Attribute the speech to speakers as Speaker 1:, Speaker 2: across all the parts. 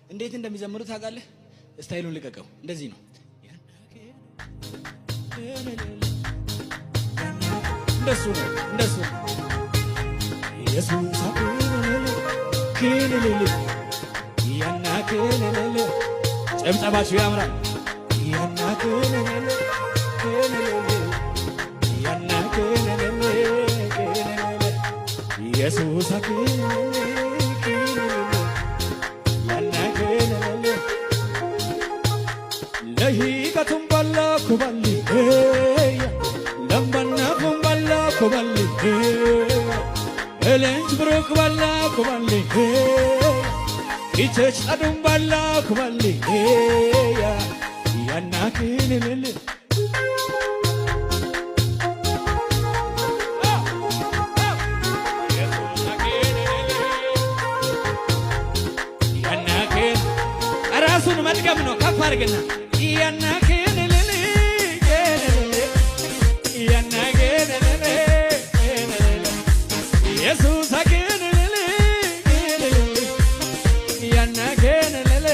Speaker 1: እንዴት እንደሚዘምሩ ታውቃለህ? ስታይሉን ልቀቀው። እንደዚህ ነው። እንደሱ ነው። እንደሱ ኢየሱስ ክልል ያና ክልል ጨብጨባችሁ ያምራል። ያና ክልል ያና ክልል ኢየሱስ ክልል ያና ክልል ለሂቀቱም ባላ ኩባሊ ለምባና ኩባላ ኩባሊ እለንጅ ብሩክ ባላ ኩባሊ ኢቸች አዱም ባላ ኩባሊ ያና ክልል ራሱን መድገም ነው። ከፍ አድርግና ያና ክልል ያና ክልል ኢየሱስ ክልል ያና ክልል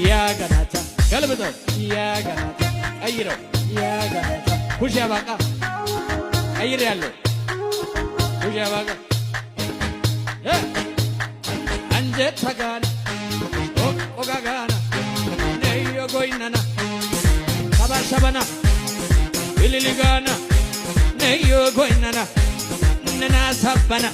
Speaker 1: ያገናታ ገልብጠው ያገናታ ቀይረው ያገናታ ኩሽ ያባቃ ቀይር ያለው ኩሽ ያባቃ አንጀት ተጋና ኦጋጋና ነዮ ጎይናና ሰባሰበና ኢሊሊጋና ነዮ ጎይናና ነና ሰበና